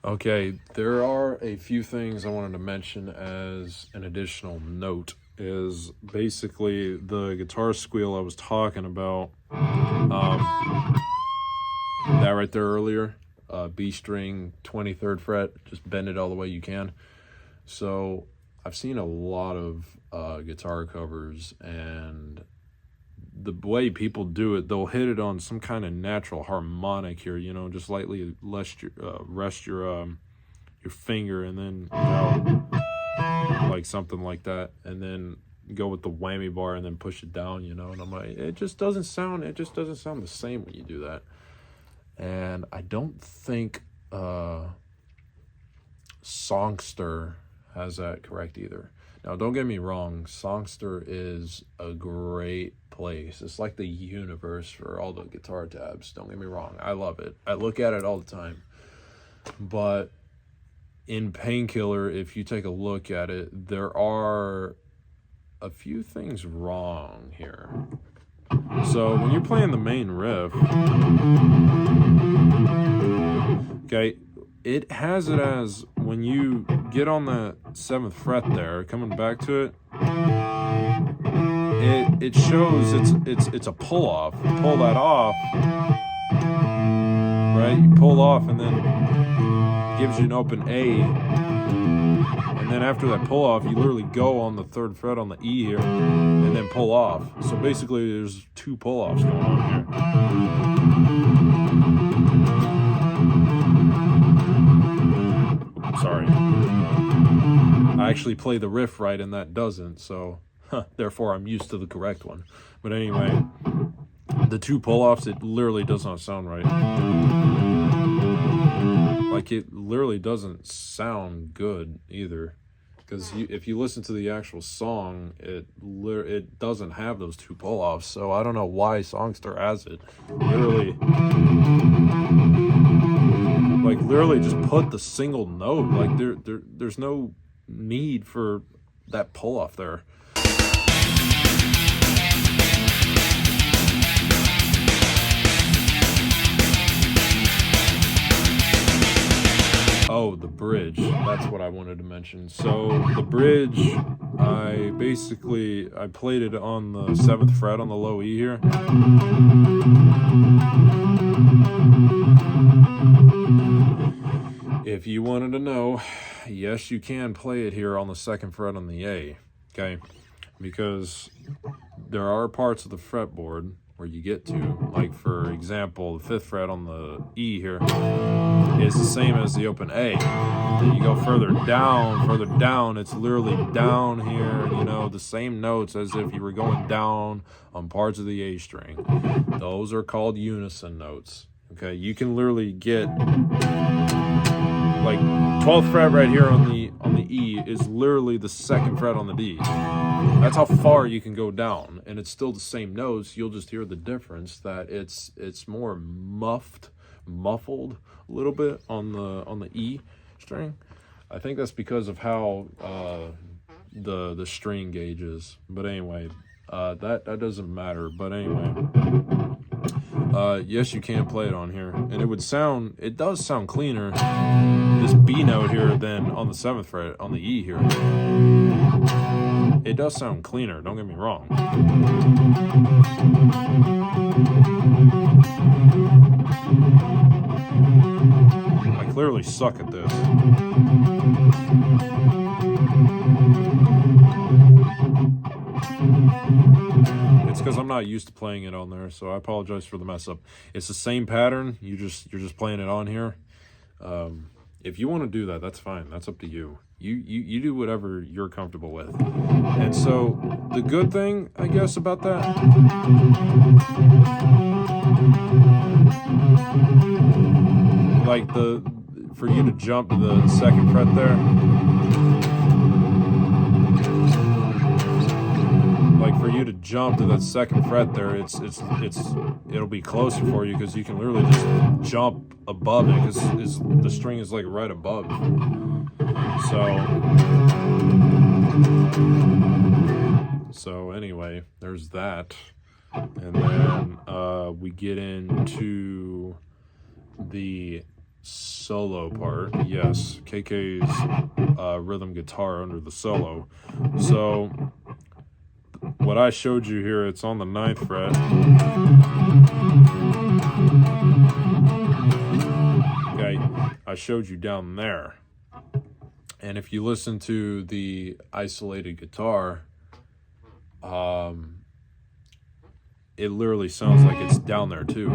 Okay, there are a few things I wanted to mention as an additional note. Is basically the guitar squeal I was talking about. That right there earlier, B string, 23rd fret, just bend it all the way you can. So I've seen a lot of guitar covers, and the way people do it, they'll hit it on some kind of natural harmonic here, you know, just lightly rest your finger, and then like something like that, and then go with the whammy bar and then push it down, you know. And I'm like, it just doesn't sound the same when you do that. And I don't think Songsterr has that correct either. Now, don't get me wrong, Songsterr is a great place. It's like the universe for all the guitar tabs. Don't get me wrong, I love it. I look at it all the time. But in Painkiller, if you take a look at it, there are a few things wrong here. So when you're playing the main riff, okay, it has it as when you get on the 7th fret there, coming back to it, it shows it's a pull off. You pull that off, right? You pull off, and then it gives you an open A. And then after that pull off, you literally go on the 3rd fret on the E here, and then pull off. So basically, there's 2 pull offs going on here. Sorry. I actually play the riff right, and that doesn't, so therefore I'm used to the correct one. But anyway, the 2 pull-offs, it literally does not sound right. Like, it literally doesn't sound good either. Because if you listen to the actual song, it doesn't have those 2 pull-offs. So I don't know why Songsterr has it. Literally just put the single note. Like, there's no need for that pull-off there. Oh, the bridge. That's what I wanted to mention. So the bridge, I played it on the 7th fret on the low E here. If you wanted to know, yes, you can play it here on the 2nd fret on the A, okay? Because there are parts of the fretboard where you get to, like, for example, the 5th fret on the E here is the same as the open A. Then you go further down, it's literally down here, you know, the same notes as if you were going down on parts of the A string. Those are called unison notes, okay? You can literally get, like, 12th fret right here on the E is literally the 2nd fret on the D. That's how far you can go down, and it's still the same notes. You'll just hear the difference, that it's more muffled a little bit on the E string. I think that's because of how the string gauge is. But anyway, that doesn't matter. But anyway, yes, you can play it on here, and it does sound cleaner, this B note here, than on the 7th fret on the E here. It does sound cleaner, don't get me wrong. I clearly suck at this. It's because I'm not used to playing it on there, so I apologize for the mess up. It's the same pattern, you're just playing it on here. If you want to do that, that's fine. That's up to you. You do whatever you're comfortable with. And so the good thing, I guess, about that, like, for you to jump to the 2nd fret there, like, for you to jump to that 2nd fret there, it'll be closer for you, because you can literally just jump above it, because the string is, like, right above. So anyway, there's that. And then we get into the solo part. Yes, KK's rhythm guitar under the solo. So what I showed you here, it's on the 9th fret. Okay, I showed you down there. And if you listen to the isolated guitar, it literally sounds like it's down there too.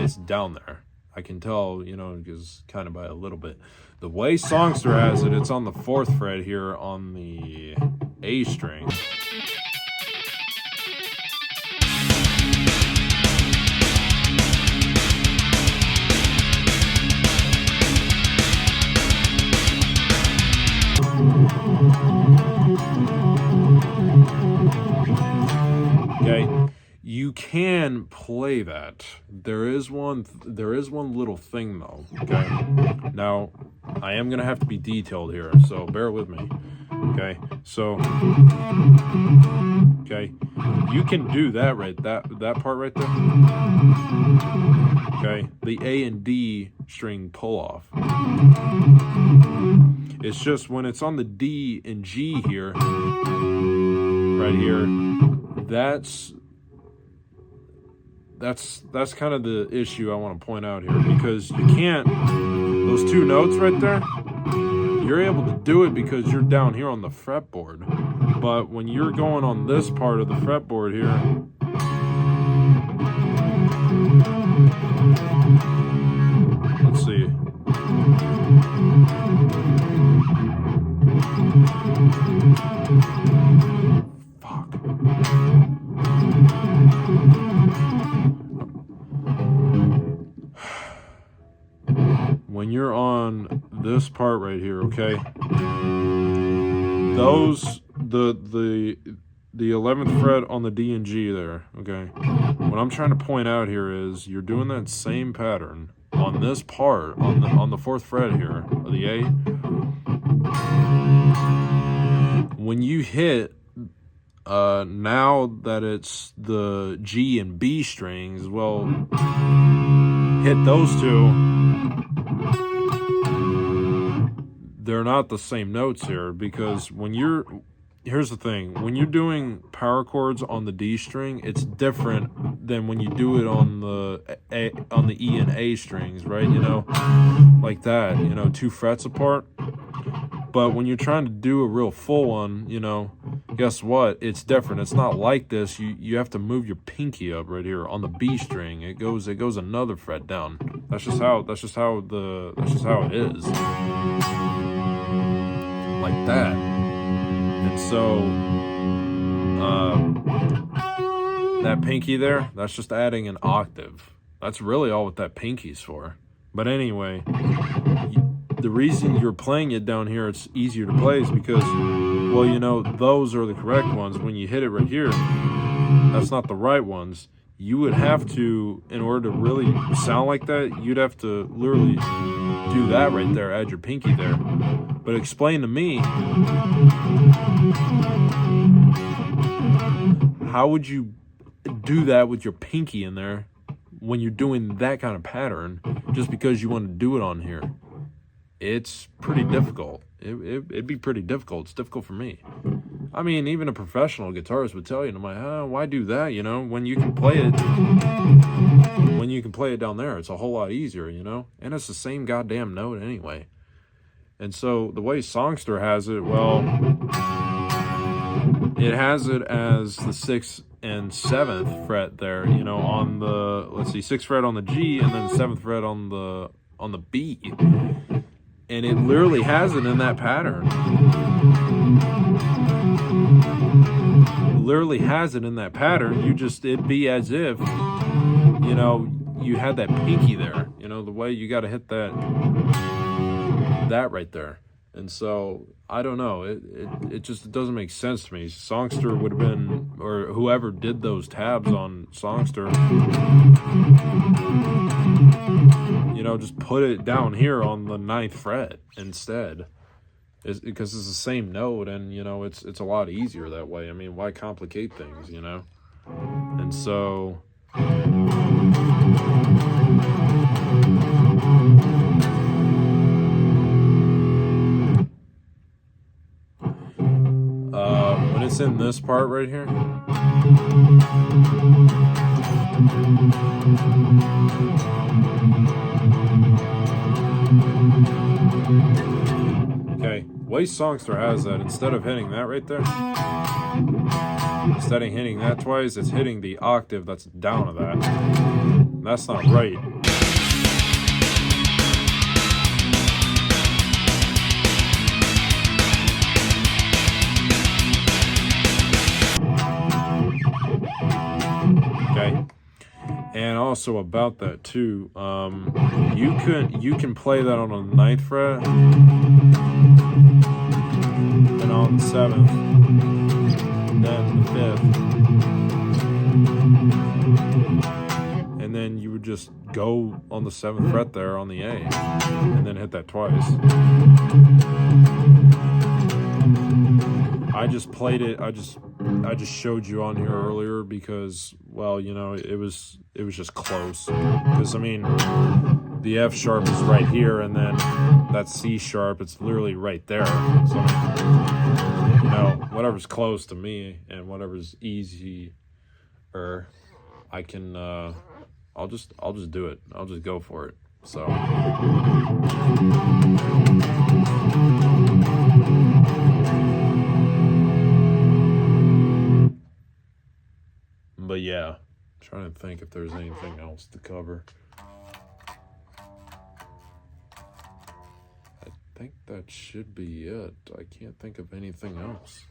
It's down there. I can tell, you know, because kind of by a little bit. The way Songsterr has it, it's on the 4th fret here on the A string. Okay, you can play that. There is one little thing though. Okay, now I am gonna have to be detailed here, so bear with me. Okay, so okay, you can do that that part right there. Okay, the A and D string pull off. It's just when it's on the D and G here, right here, that's kind of the issue I want to point out here, because you can't, those two notes right there, you're able to do it because you're down here on the fretboard. But when you're going on this part of the fretboard here, let's see. Fuck. When you're on this part right here, okay, those the 11th fret on the D and G there, okay, what I'm trying to point out here is you're doing that same pattern on this part on the 4th fret here of the A. When you hit now that it's the G and B strings, well, hit those two, they're not the same notes here, because when you're, here's the thing, when you're doing power chords on the D string, it's different than when you do it on the E and A strings, right? You know, like that, you know, 2 frets apart. But when you're trying to do a real full one, you know, guess what? It's different. It's not like this. You have to move your pinky up right here on the B string. It goes another fret down. That's just how it is. Like that. And so that pinky there, that's just adding an octave. That's really all what that pinky's for. But anyway, the reason you're playing it down here, it's easier to play, is because, well, you know, those are the correct ones. When you hit it right here, that's not the right ones. You would have to, in order to really sound like that, you'd have to literally do that right there, add your pinky there. But explain to me, how would you do that with your pinky in there when you're doing that kind of pattern just because you want to do it on here? It's pretty difficult. It'd be pretty difficult. It's difficult for me. I mean, even a professional guitarist would tell you, and I'm like, why do that? You know, when you can play it down there, it's a whole lot easier, you know? And it's the same goddamn note anyway. And so the way Songsterr has it, well, it has it as the 6th and 7th fret there, you know, on the, let's see, 6th fret on the G and then 7th fret on the B. And it literally has it in that pattern. Literally has it in that pattern. It'd be as if, you know, you had that pinky there. You know, the way you got to hit that right there. And so, I don't know. It just doesn't make sense to me. Songsterr would have been, or whoever did those tabs on Songsterr, you know, just put it down here on the 9th fret instead. Because it's the same note, and, you know, it's a lot easier that way. I mean, why complicate things, you know? And so it's in this part right here. Okay, way Songsterr has that, instead of hitting that right there, instead of hitting that twice, it's hitting the octave that's down to that. And that's not right. Okay. And also about that too, you can play that on a 9th fret, then on the 7th, then the 5th, and then you would just go on the 7th fret there on the A, and then hit that twice. I just played it. I just showed you on here earlier because, well, you know, it was just close. Because I mean, the F sharp is right here, and then that C sharp, it's literally right there. So I mean, you know, whatever's close to me and whatever's easy, or I can, I'll just do it. I'll just go for it. So. But yeah, I'm trying to think if there's anything else to cover. I think that should be it. I can't think of anything else.